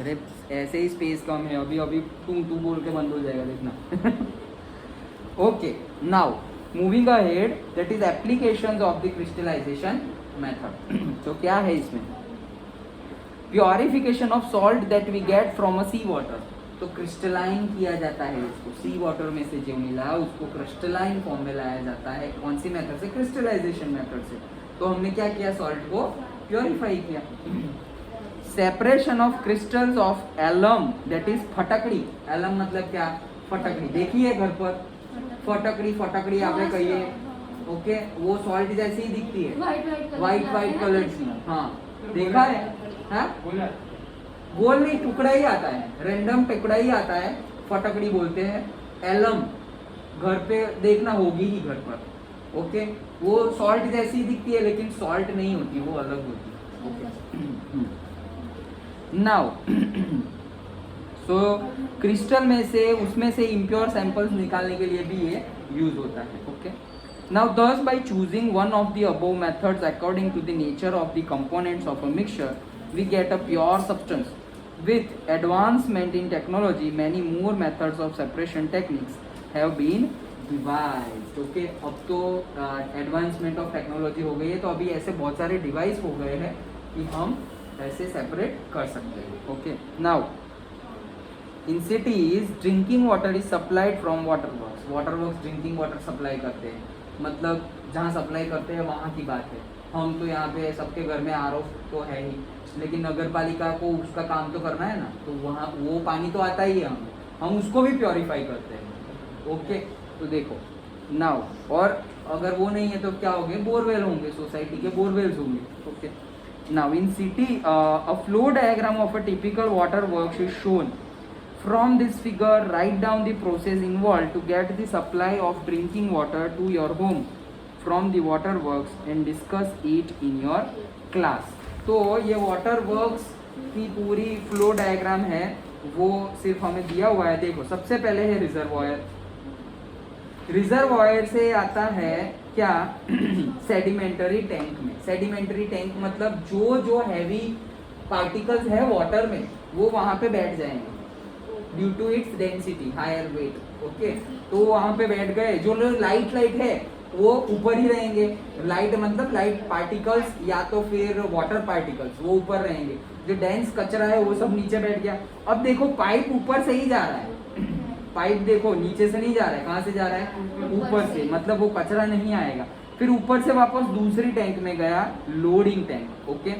अरे ऐसे ही स्पेस कम है, अभी अभी तू बोल के बंद हो जाएगा देखना। Okay, now moving ahead, that is applications of the crystallisation method. तो क्या है इसमें? Purification of salt that we get from a sea water. तो क्रिस्टलाइन किया जाता है इसको, सी वाटर में से जो मिला उसको क्रिस्टलाइन फॉर्म में लाया जाता है। कौन सी मेथड से? क्रिस्टलाइजेशन मेथड से। तो हमने क्या किया? सॉल्ट को प्योरीफाई किया। Separation of crystals of alum that is फटकड़ी। एलम मतलब क्या? फटकड़ी। देखिए घर पर फटकड़ी, फटकड़ी आपने कहिए। ओके, वो सॉल्ट जैसी ही दिखती है, वाइट कलर की। हाँ देखा है? हाँ, गोल नहीं, टुकड़ा ही आता है, रैंडम टुकड़ा ही आता है, फटकड़ी बोलते हैं। एलम घर पे देखना होगी ही घर पर। ओके, वो सॉल्ट जैसी ही दिखती है लेकिन सॉल्ट नहीं होती, वो अलग होती है। ओके, नाउ सो क्रिस्टल में से, उसमें से इम्प्योर सैंपल्स निकालने के लिए भी ये यूज होता है। Okay, now thus by choosing one of the above methods according to the nature of the components of a mixture, we get a pure substance. With advancement in technology, many more methods of separation techniques have been devised. Okay, अब तो advancement of technology हो गई है, तो अभी ऐसे बहुत सारे डिवाइस हो गए हैं कि हम ऐसे सेपरेट कर सकते हैं। Okay, now in cities drinking water is supplied from water works. Water works drinking water supply करते हैं, मतलब जहाँ सप्लाई करते हैं वहाँ की बात है। हम तो यहाँ पे सबके घर में आरओ तो है ही, लेकिन नगर पालिका को उसका काम तो करना है ना, तो वहाँ वो पानी तो आता ही है, हम उसको भी प्योरीफाई करते हैं। ओके, तो देखो नाउ, और अगर वो नहीं है तो क्या होंगे? बोरवेल होंगे, सोसाइटी के बोरवेल्स होंगे। Okay, now in city a flow diagram of a typical water works is shown. From this figure, write down the process involved to get the supply of drinking water to your home from the water works and discuss it in your class. तो ये water works की पूरी flow diagram है, वो सिर्फ हमें दिया हुआ है। देखो, सबसे पहले है रिजर्वॉयर। रिजर्वॉयर से आता है क्या? सेडिमेंटरी टैंक में। सेडिमेंटरी टैंक मतलब जो हैवी पार्टिकल्स है वाटर में, वो वहाँ पे बैठ जाएंगे due to its density, higher weight. Okay, तो वहाँ पे बैठ गए। जो लाइट है वो ऊपर ही रहेंगे। लाइट मतलब लाइट पार्टिकल्स या तो फिर वाटर पार्टिकल्स, वो ऊपर रहेंगे। जो डेंस कचरा है वो सब नीचे बैठ गया। अब देखो, पाइप ऊपर से ही जा रहा है। पाइप देखो नीचे से नहीं जा रहा है, कहाँ से जा रहा है? ऊपर से, मतलब वो कचरा नहीं आएगा। फिर ऊपर से वापस दूसरी टैंक में गया, लोडिंग टैंक। ओके,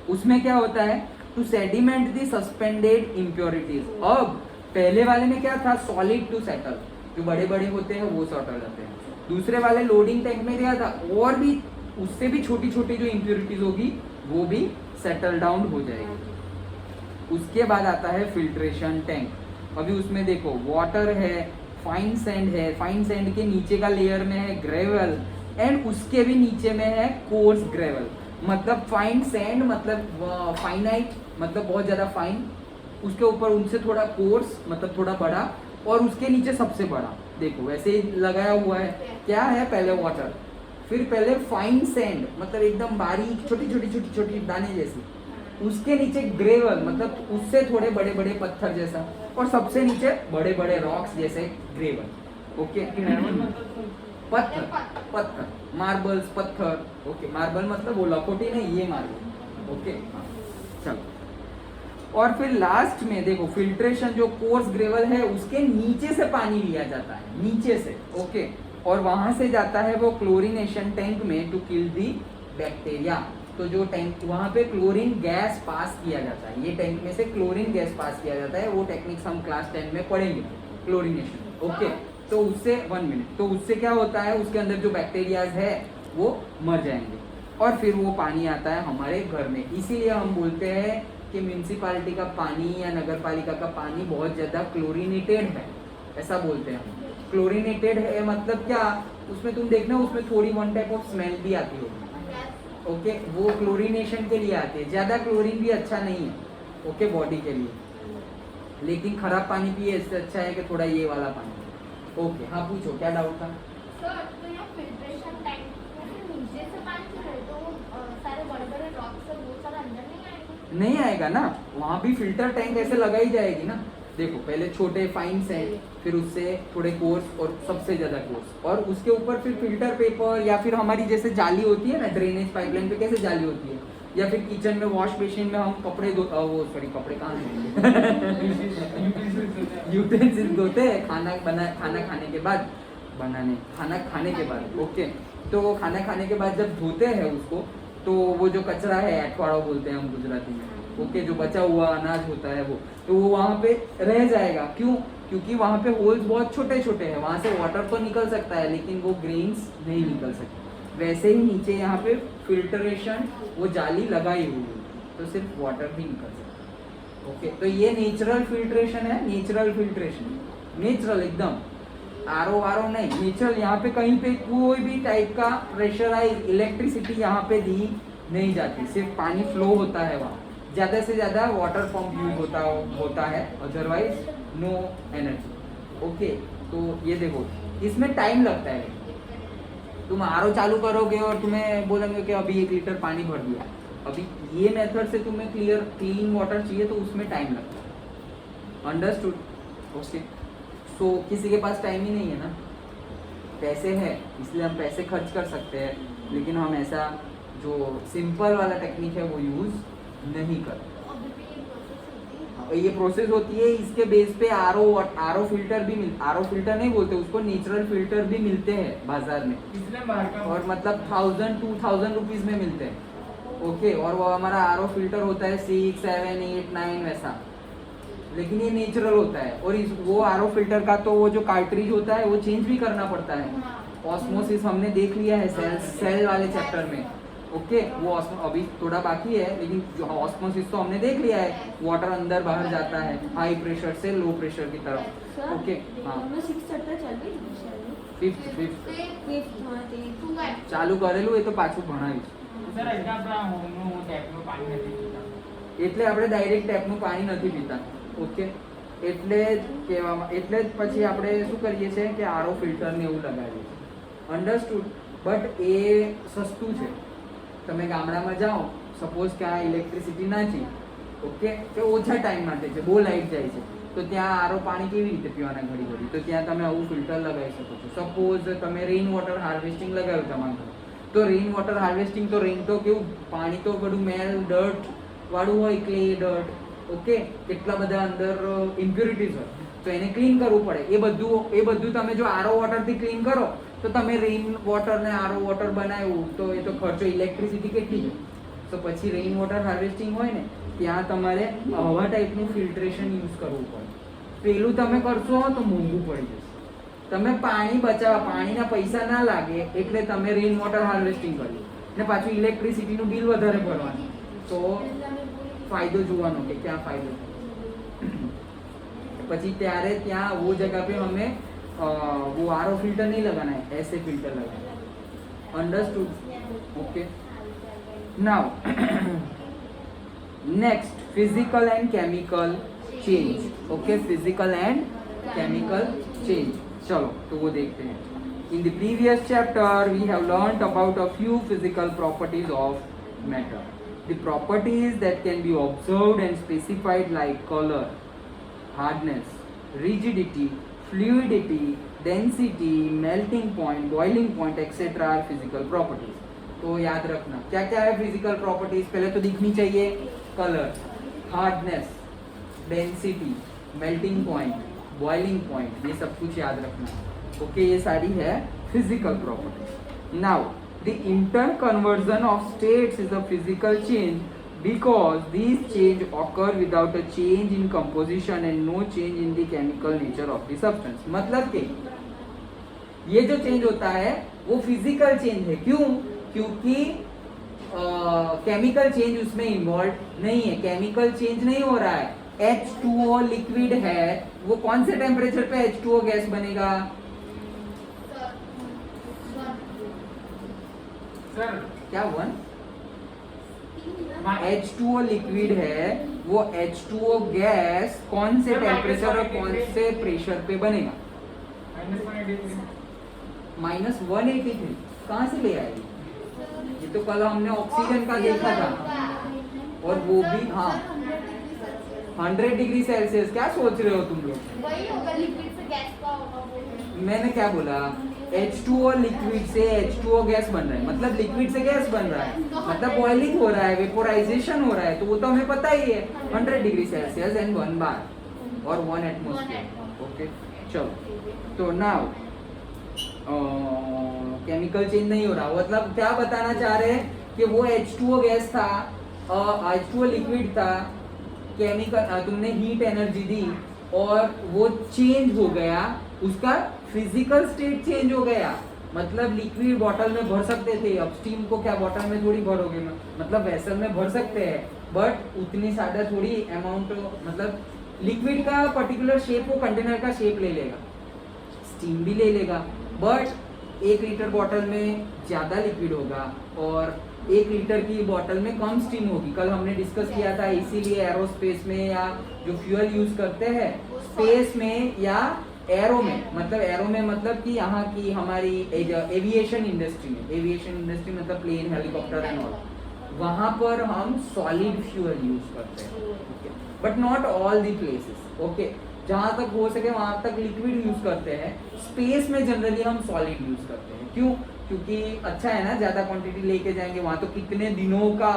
उसमें क्या होता है? To sediment the suspended impurities. अब पहले वाले में क्या था? सॉलिड टू सेटल, जो बड़े बड़े होते हैं वो सेटल जाते हैं। दूसरे वाले लोडिंग टैंक में क्या था? और भी उससे भी छोटी छोटी जो इम्प्योरिटीज होगी वो भी सेटल डाउन हो जाएगी। उसके बाद आता है फिल्ट्रेशन टैंक। अभी उसमें देखो, वाटर है, फाइन सैंड है, फाइन सैंड के नीचे का लेयर में है ग्रेवल, एंड उसके भी नीचे में है कोर्स ग्रेवल। मतलब फाइन सैंड मतलब फाइनाइट, मतलब बहुत ज्यादा फाइन, उसके ऊपर उनसे थोड़ा कोर्स मतलब थोड़ा बड़ा, और उसके नीचे सबसे बड़ा। देखो वैसे ही लगाया हुआ है। क्या है? पहले वाटर, फिर पहले फाइन सैंड मतलब एकदम बारीक छोटी छोटी छोटी छोटी दाने जैसी, उसके नीचे ग्रेवल मतलब उससे थोड़े बड़े बड़े पत्थर जैसा, और सबसे नीचे बड़े बड़े रॉक्स जैसे ग्रेवल। ओके, पत्थर, पत्थर, मार्बल्स, पत्थर। ओके, मार्बल मतलब वो लकोटी नहीं, ये मार्बल। ओके, चलो। और फिर लास्ट में देखो, फिल्ट्रेशन, जो कोर्स ग्रेवल है उसके नीचे से पानी लिया जाता है, नीचे से। ओके, और वहां से जाता है वो क्लोरीनेशन टैंक में टू किल दी बैक्टीरिया। तो जो टैंक, वहां पे क्लोरीन गैस पास किया जाता है, ये टैंक में से क्लोरीन गैस पास किया जाता है। वो टेक्निक्स हम क्लास 10 में पढ़ेंगे, क्लोरीनेशन। ओके, तो उससे 1 मिनट, तो उससे क्या होता है? उसके अंदर जो बैक्टीरियाज है वो मर जाएंगे, और फिर वो पानी आता है हमारे घर में। इसीलिए हम बोलते हैं कि म्यूनिसिपालिटी का पानी या नगर पालिका का पानी बहुत ज़्यादा क्लोरीनेटेड है, ऐसा बोलते हैं हम। क्लोरीनेटेड है मतलब क्या? उसमें तुम देखना, उसमें थोड़ी वन टाइप ऑफ स्मेल भी आती होगी। ओके, वो क्लोरीनेशन के लिए आती है। ज़्यादा क्लोरीन भी अच्छा नहीं है, ओके, बॉडी के लिए। लेकिन खराब पानी पिए इससे अच्छा है कि थोड़ा ये वाला पानी। ओके, हाँ पूछो, क्या डाउट था? सर, तो ये फिल्ट्रेशन टैंक नीचे से पानी क्यों है? तो सारे बड़े बड़े रॉक्स सब वो सारा अंदर नहीं आएंगे? नहीं आएगा ना, वहाँ भी फिल्टर टैंक ऐसे लगाई जाएगी ना। देखो पहले छोटे फाइन सेट, फिर उससे थोड़े कोर्स और सबसे ज्यादा कोर्स, और उसके ऊपर फिर फिल्टर पेपर या फिर हमारी जैसे जाली होती है ना ड्रेनेज पाइपलाइन पे कैसे जाली होती है, या फिर किचन में वॉश बेसिन में हम कपड़े वो सॉरी कपड़े कहाँ धोएंगे यूटेंसिल्स धोते हैं खाना खाने के बाद, खाना खाने के बाद। ओके, तो खाना खाने के बाद जब धोते हैं उसको, तो वो जो कचरा है अठवाड़ो बोलते हैं हम गुजराती में, ओके, जो बचा हुआ अनाज होता है वो, तो वो वहाँ पे रह जाएगा। क्यों? क्योंकि वहाँ पे होल्स बहुत छोटे छोटे हैं, वहाँ से वाटर तो निकल सकता है लेकिन वो ग्रेन्स नहीं निकल सकते। वैसे ही नीचे यहाँ पे फिल्टरेशन वो जाली लगाई हुई है, तो सिर्फ वाटर ही निकल सकता है। ओके, तो ये नेचुरल फिल्ट्रेशन है, नेचुरल फिल्ट्रेशन, नेचुरल एकदम, आरओ आरओ नहीं, नेचुरल। यहाँ पे कहीं पे कोई भी टाइप का प्रेशराइज इलेक्ट्रिसिटी यहाँ पे दी नहीं जाती, सिर्फ पानी फ्लो होता है वहाँ, ज़्यादा से ज़्यादा वाटर पंप यूज होता है, अदरवाइज नो एनर्जी। ओके, तो ये देखो इसमें टाइम लगता है। तुम आरओ चालू करोगे और तुम्हें बोलेंगे कि अभी 1 लीटर पानी भर दिया, अभी ये मेथड से तुम्हें क्लीन वाटर चाहिए तो उसमें टाइम लगता है। अंडरस्टूड? ओके, सो किसी के पास टाइम ही नहीं है ना, पैसे है इसलिए हम पैसे खर्च कर सकते हैं, लेकिन हम ऐसा जो सिंपल वाला टेक्निक है वो यूज़ नहीं करते। ये प्रोसेस होती है, इसके बेस पे आरओ फिल्टर भी आरओ फिल्टर नहीं बोलते उसको, नेचुरल फिल्टर भी मिलते हैं बाजार में, और मतलब 1000-2000 रुपीज में मिलते हैं। ओके, और वो हमारा आरओ फिल्टर होता है 6, 7, 8, 9 वैसा, लेकिन ये नेचुरल होता है। और वो आरओ फिल्टर का तो वो जो कार्ट्रिज होता है वो चेंज भी करना पड़ता है। ऑस्मोसिस हमने देख लिया है सेल वाले चैप्टर में। ओके, वो अभी थोड़ा बाकी है, लेकिन जो ऑस्मोसिस तो हमने देख लिया है, वाटर अंदर बाहर जाता है हाई प्रेशर से लो प्रेशर की तरफ। ओके, हाँ, फिफ्थ चालू करेલું એ તો પાછું ભણાવીશ। એટલે આપણે ડાયરેક્ટ ટેપનું પાણી નથી પીતા। ઓકે, એટલે જ પછી આપણે શું કરીએ છીએ કે આરઓ ફિલ્ટર ને એવું લગાવીએ છીએ। અંડરસ્ટુડ? બટ એ સસ્તું છે। તમે ગામડામાં જાઓ, સપોઝ કે આ ઇલેક્ટ્રિસિટી નથી, ઓકે, કે ઓછા ટાઈમ માટે છે, બહુ લાઇટ જાય છે, તો ત્યાં આરઓ પાણી કેવી રીતે પીવાના ઘડી ઘડી, તો ત્યાં તમે આવું ફિલ્ટર લગાવી શકો છો। સપોઝ તમે રેઇન વોટર હાર્વેસ્ટિંગ લગાવ્યું તમારું, તો રેઇન વોટર હાર્વેસ્ટિંગ તો રેઇન તો કેવું પાણી તો બધું મેલ ડર્ટ વાળું હોય, ક્લે ડર્ટ, ઓકે, કેટલા બધા અંદર ઇમ્પ્યોરિટીઝ હોય, તો એને ક્લીન કરવું પડે। એ બધું તમે જો આરઓ વોટરથી ક્લીન કરો તો તમે રેઇન વોટર ને આરઓ વોટર બનાવ્યું તો એ તો ખર્ચો ઇલેક્ટ્રિસિટી કેટલી છે। તો પછી રેઇન વોટર હાર્વેસ્ટિંગ હોય ને ત્યાં તમારે આવા ટાઈપનું ફિલ્ટ્રેશન યુઝ કરવું પડે। પેલું તમે કરશો તો મોંઘું પડી જશે। તમે પાણી બચાવવા, પાણીના પૈસા ના લાગે એટલે તમે રેઇન વોટર હાર્વેસ્ટિંગ કર્યું ને પાછું ઇલેક્ટ્રિસિટીનું બિલ વધારે ભરવાનું, તો ફાયદો જોવાનો કે ક્યાં ફાયદો થાય। પછી ત્યારે ત્યાં वो जगह पे हमें वो आरओ फिल्टर नहीं लगाना है, ऐसे फिल्टर लगाना है। Understood? Okay, now next physical and chemical change. Okay, physical and chemical change, चलो तो वो देखते हैं। In the previous chapter we have learned about a few physical properties of matter. The properties that can be observed and specified like colour, hardness, rigidity, fluidity, density, melting point, boiling point, etc. are physical properties। तो याद रखना क्या क्या है physical properties. पहले तो दिखनी चाहिए colour, hardness, density, melting point, boiling point, ये सब कुछ याद रखना। ओके, ये सारी है physical properties. Now the interconversion of states is a physical change because these change occur without a change in composition and no change in the chemical nature of the substance। मतलब कि ये जो change होता है वो physical change है। क्यों? क्योंकि केमिकल चेंज उसमें इन्वॉल्व नहीं है, केमिकल चेंज नहीं हो रहा है। H2O लिक्विड है, वो कौन से टेम्परेचर पे H2O गैस बनेगा? सर क्या 1? H2O लिक्विड है, वो H2O गैस कौन से टेम्परेचर और कौन से प्रेशर पे बनेगा? -183। कहाँ से ले आएगी? ये तो कल हमने ऑक्सीजन का देखा था। और वो भी हाँ 100 डिग्री सेल्सियस। क्या सोच रहे हो तुम लोग? वही होगा, लिक्विड से गैस का होगा वो है। मैंने क्या बोला? H2O लिक्विड से H2O गैस बन रहा है, मतलब लिक्विड से गैस बन रहा है, मतलब बॉइलिंग हो रहा है, वेपोराइजेशन हो रहा है, तो वो तो हमें पता ही है 100 डिग्री सेल्सियस एंड 1 बार और 1 एटमॉस्फेयर। ओके चलो, तो नाउ केमिकल चेंज नहीं हो रहा, मतलब क्या बताना चाह रहे हैं कि वो H2O गैस था, H2O लिक्विड था, केमिकल तुमने हीट एनर्जी दी और वो चेंज हो गया, उसका फिजिकल स्टेट चेंज हो गया। मतलब लिक्विड बॉटल में भर सकते थे, अब स्टीम को क्या बॉटल में थोड़ी भरोगे, मतलब वेसल में भर सकते हैं, बट उतनी ज्यादा थोड़ी अमाउंट, मतलब लिक्विड का पर्टिकुलर शेप वो कंटेनर का शेप ले लेगा, स्टीम भी ले लेगा, बट 1 लीटर बॉटल में ज्यादा लिक्विड होगा और 1 लीटर की बॉटल में कम स्टीम होगी। कल हमने डिस्कस किया था, इसीलिए एरोस्पेस में या जो फ्यूल यूज करते हैं स्पेस में या एरो में, मतलब एरो में मतलब कि यहाँ की हमारी एविएशन इंडस्ट्री में, एविएशन इंडस्ट्री मतलब प्लेन, हेलीकॉप्टर एंड ऑल, वहाँ पर हम सॉलिड फ्यूल यूज करते हैं, but not all the places. Okay, जहाँ तक हो सके वहाँ तक लिक्विड यूज करते हैं, स्पेस में जनरली हम सॉलिड यूज करते हैं। क्यों? क्योंकि अच्छा है ना, ज्यादा क्वांटिटी लेके जाएंगे वहाँ, तो कितने दिनों का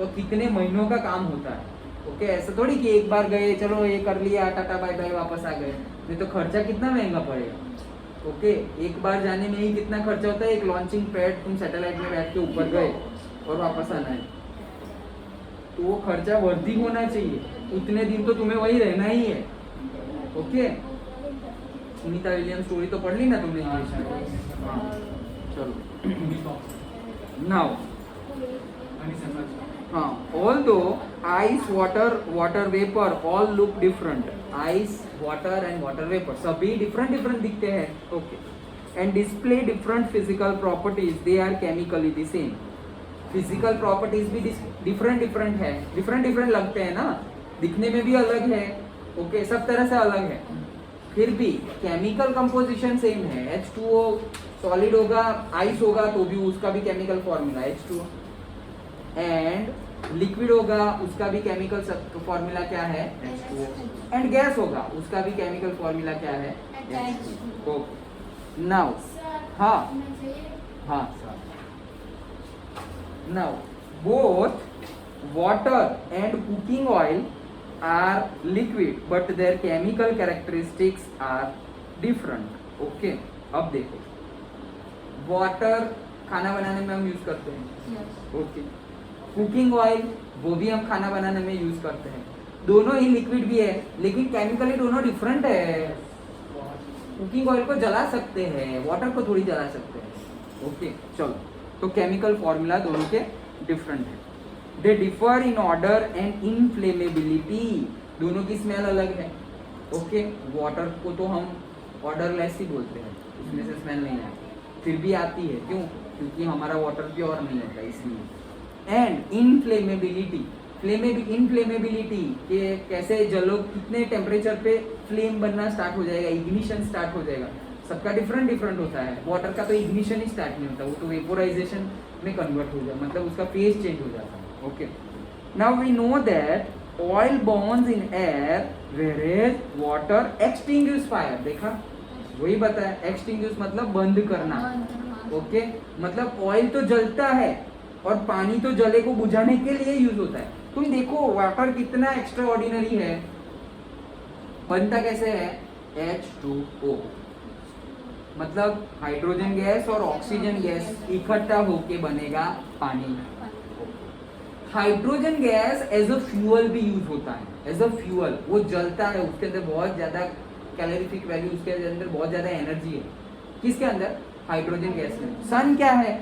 और कितने महीनों का काम होता है। ओके, ऐसा थोड़ी कि एक बार गए, चलो ये कर लिया, टाटा बाय बाय, वापस आ गए, नहीं तो खर्चा कितना महंगा पड़ेगा। ओके, एक बार जाने में ही कितना खर्चा होता है, एक लॉन्चिंग पैड, तुम सैटेलाइट में बैठ के ऊपर गए और वापस आना है, तो वो खर्चा वर्दी होना चाहिए, उतने दिन तो तुम्हें वही रहना ही है। ओके, सुनीता विलियम स्टोरी तो पढ़ ली ना तुमने इंग्लिश में? हाँ चलो, now although ice, water vapor all look different, ice, water and water vapor सभी different दिखते हैं, okay, and display different physical properties, they are chemically the same। physical properties भी different है, different लगते हैं ना, दिखने में भी अलग है, okay, सब तरह से अलग है, फिर भी केमिकल कंपोजिशन सेम है। H2O सॉलिड होगा, आइस होगा तो भी उसका भी chemical formula H2O, and liquid होगा उसका भी केमिकल फॉर्मूला क्या है H2O, एंड गैस होगा उसका भी केमिकल फॉर्मूला क्या है H2O। नाउ हाँ हाँ now both water and cooking oil are liquid but their chemical characteristics are different. Okay, अब देखो, वाटर खाना बनाने में हम यूज करते हैं, ओके, कुकिंग ऑयल वो भी हम खाना बनाने में यूज करते हैं, दोनों ही लिक्विड भी है, लेकिन केमिकली दोनों डिफरेंट है। कुकिंग ऑयल को जला सकते हैं, वाटर को थोड़ी जला सकते हैं। ओके चलो, तो केमिकल फॉर्मूला दोनों के डिफरेंट है। They differ in odour and inflammability, दोनों की स्मेल अलग है। ओके, वाटर को तो हम ऑर्डरलेस ही बोलते हैं, उसमें से स्मेल नहीं आती, फिर भी आती है, क्यों? क्योंकि हमारा वाटर प्योर नहीं होता इसलिए। एंड इनफ्लेमेबिलिटी, इनफ्लेमेबिलिटी के कैसे जलो, कितने टेम्परेचर पे फ्लेम बनना स्टार्ट हो जाएगा, इग्निशन स्टार्ट हो जाएगा, सबका डिफरेंट होता है। वाटर का तो इग्निशन ही स्टार्ट नहीं होता, वो तो वेपोराइजेशन में कन्वर्ट हो जाता, मतलब उसका फेज चेंज हो जाता है। Okay, now we know that oil burns in air whereas water extinguish fire. देखा, वही बताया, एक्सटिंग्विश मतलब बंद करना। ओके, मतलब ऑयल तो जलता है और पानी तो जले को बुझाने के लिए यूज होता है। तुम देखो वाटर कितना एक्स्ट्रा ऑर्डिनरी है, बनता कैसे है H2O, मतलब हाइड्रोजन गैस और ऑक्सीजन गैस इकट्ठा होके बनेगा पानी। Hydrogen gas as a fuel भी यूज होता है, एज अ फ्यूअल वो जलता है, उसके अंदर बहुत ज्यादा कैलोरीफिक वैल्यू, उसके अंदर बहुत ज्यादा एनर्जी है। किसके अंदर? हाइड्रोजन गैस में। सन क्या है?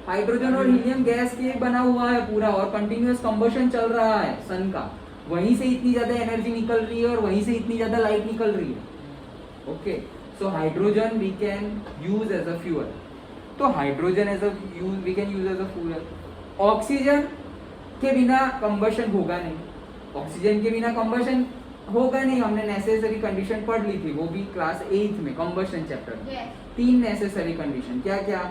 हाइड्रोजन और हीलियम गैस के बना हुआ है पूरा, और कंटिन्यूअस कंबशन चल रहा है सन का, वहीं से इतनी ज्यादा एनर्जी निकल रही है और वहीं से इतनी ज्यादा लाइट निकल रही है। Okay, so hydrogen we can use as a fuel, तो hydrogen as a we can use as a fuel. Oxygen के बिना कंबशन होगा नहीं, ऑक्सीजन के बिना कंबशन होगा नहीं, हमने नेसेसरी कंडीशन पढ़ ली थी, वो भी क्लास 8 में कंबशन चैप्टर में। 3 नेसेसरी कंडीशन, क्या क्या?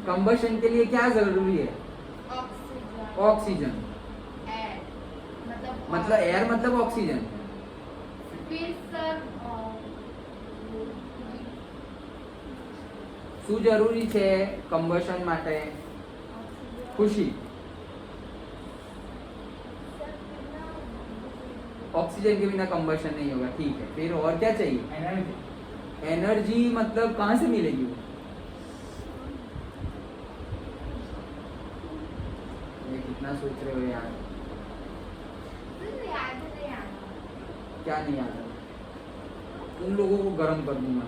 कंबशन के लिए क्या जरूरी है? ऑक्सीजन एयर मतलब एयर मतलब ऑक्सीजन फिर सर શું જરૂરી છે કમ્બશન માટે ખુશી ऑक्सीजन के बिना कंबशन नहीं होगा ठीक है फिर और क्या चाहिए एनर्जी मतलब कहाँ से मिलेगी वो ये कितना सोच रहे हो यार याद नहीं आ रहा क्या नहीं आता तुम लोगों को गर्म कर दूंगा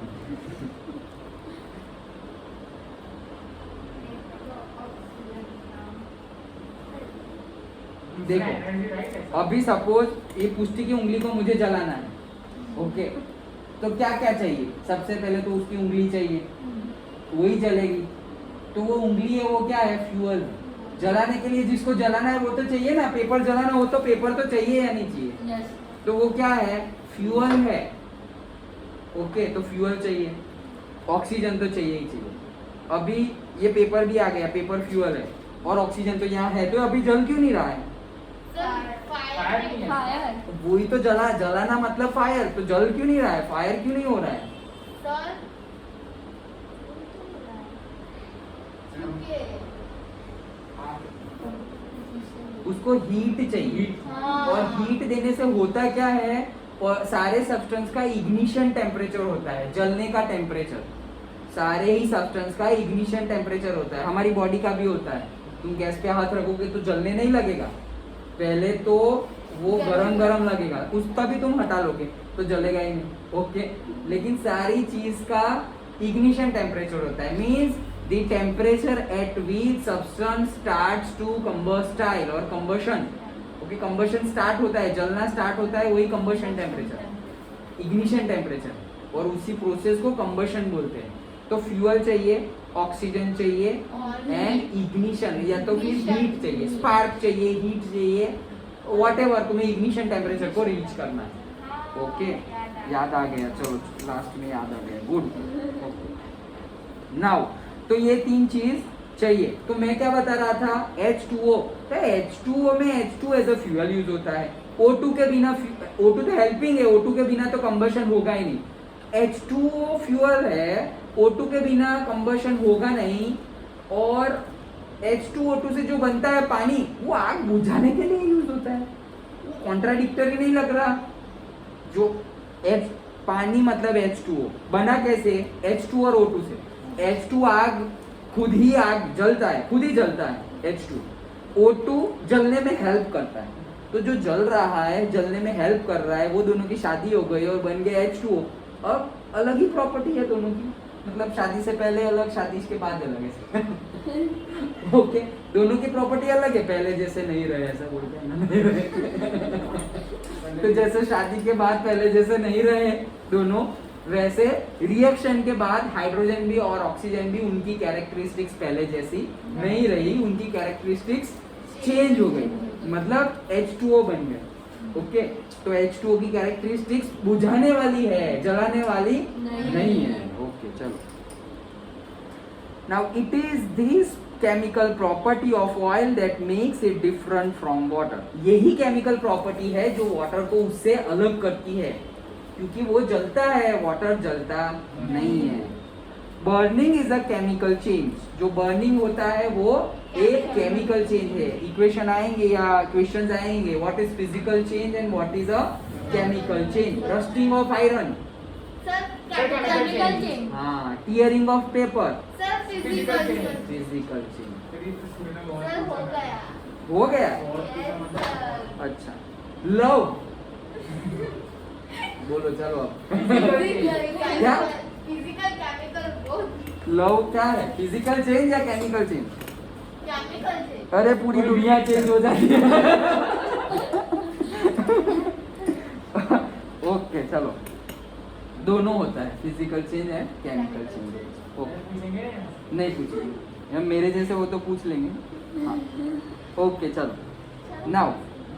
देखो अभी सपोज ये पुष्टि की उंगली को मुझे जलाना है ओके तो क्या क्या चाहिए सबसे पहले तो उसकी उंगली चाहिए वही जलेगी तो वो उंगली है वो क्या है फ्यूअल जलाने के लिए जिसको जलाना है वो तो चाहिए ना पेपर जलाना हो तो पेपर तो चाहिए या नहीं चाहिए तो वो क्या है फ्यूअल है ओके तो फ्यूअल चाहिए ऑक्सीजन तो चाहिए ही चाहिए अभी ये पेपर भी आ गया पेपर फ्यूअल है और ऑक्सीजन तो यहाँ है तो अभी जल क्यों नहीं रहा है फायर वही तो जलाना मतलब फायर तो जल क्यों नहीं रहा है फायर क्यों नहीं हो रहा है सर क्योंकि उसको हीट चाहिए हाँ। और हीट देने से होता क्या है और सारे सब्सटेंस का इग्निशन टेम्परेचर होता है जलने का टेम्परेचर सारे ही सब्सटेंस का इग्निशन टेम्परेचर होता है हमारी बॉडी का भी होता है तुम गैस पे हाथ रखोगे तो जलने नहीं लगेगा पहले तो वो गरम गरम लगेगा उसका भी तुम हटा लोगे तो जलेगा ही नहीं ओके लेकिन सारी चीज का इग्निशन टेम्परेचर होता है means the temperature at which substance starts to combustible और कंबशन ओके कंबशन स्टार्ट होता है जलना स्टार्ट होता है वही कंबशन टेम्परेचर इग्निशन टेम्परेचर और उसी प्रोसेस को कंबशन बोलते हैं तो फ्यूअल चाहिए ऑक्सीजन चाहिए एंड इग्निशन या तो फिर हीट चाहिए स्पार्क चाहिए हीट चाहिए व्हाटएवर तुम्हें इग्निशन टेम्परेचर को रीच करना है ओके याद आ गया चलो लास्ट में याद आ गया गुड नाउ तो ये तीन चीज चाहिए तो मैं क्या बता रहा था H2O तो H2O में H2 as a fuel use होता है O2 के बिना O2 तो हेल्पिंग है O2 के बिना तो कंबशन होगा ही नहीं H2O फ्यूअल है O2 के बिना कंबशन होगा नहीं और H2O2 से जो बनता है पानी वो आग बुझाने के लिए यूज होता है वो कॉन्ट्राडिक्टरी नहीं लग रहा जो H पानी मतलब H2O बना कैसे H2 और O2 से H2 आग खुद ही आग जलता है खुद ही जलता है H2 O2 जलने में हेल्प करता है तो जो जल रहा है जलने में हेल्प कर रहा है वो दोनों की शादी हो गई और बन गया H2O अब अलग ही प्रॉपर्टी है दोनों की मतलब शादी से पहले अलग शादी के बाद अलग है ओके दोनों की प्रॉपर्टी अलग है पहले जैसे नहीं रहे ऐसा बोलते हैं ना नहीं रहे तो जैसे शादी के बाद पहले जैसे नहीं रहे दोनों वैसे रिएक्शन के बाद हाइड्रोजन भी और ऑक्सीजन भी उनकी कैरेक्टरिस्टिक्स पहले जैसी नहीं रही उनकी कैरेक्टरिस्टिक्स चेंज हो गई मतलब H2O बन गया ओके तो H2O की कैरेक्टरिस्टिक्स बुझाने वाली है जलाने वाली नहीं है ओके चलो now it is this chemical property of oil that makes it different from water यही केमिकल प्रॉपर्टी है जो वाटर को उससे अलग करती है क्योंकि वो जलता है वाटर जलता नहीं है burning is a chemical change जो बर्निंग होता है वो एक केमिकल चेंज है इक्वेशन आएंगे या क्वेश्चंस आएंगे what is physical change and what is a chemical change rusting of iron sir chemical change हाँ tearing of paper sir physical change physical change sir हो गया Yes, sir. अच्छा love बोलो चलो अब क्या फिजिकल केमिकल बोथ लव क्या है फिजिकल चेंज या केमिकल चेंज केमिकल चेंज अरे पूरी दुनिया चेंज हो जाती है ओके चलो दोनों होता है फिजिकल चेंज है केमिकल चेंज ओके नहीं पूछेंगे हम मेरे जैसे हो तो पूछ लेंगे हाँ ओके चलो now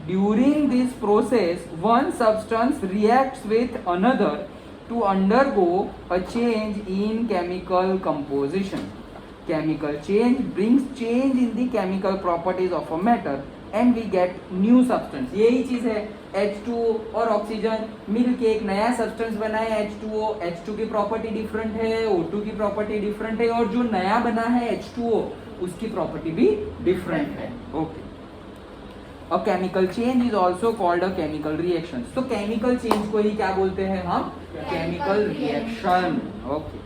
during this process one substance reacts with another to undergo a change in chemical composition Chemical change brings change in the chemical properties of a matter and we get new substance. यही चीज है H2O और oxygen मिल के एक नया substance बना है H2O. H2 की प्रॉपर्टी डिफरेंट है, O2 की प्रॉपर्टी डिफरेंट है, और जो नया बना है H2O उसकी प्रॉपर्टी भी डिफरेंट है. Okay. A chemical change is also called a chemical reaction. So chemical change को ही क्या बोलते हैं हम? Chemical reaction. ओके.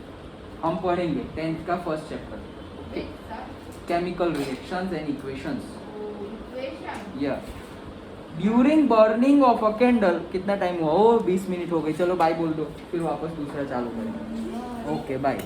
हम पढ़ेंगे 10th का first chapter. Chemical reactions and equations. Yeah. During burning of a candle, कितना टाइम हुआ? 20 मिनट हो गई. चलो बाय बोल दो, फिर वापस दूसरा चालू करेंगे. Okay bye.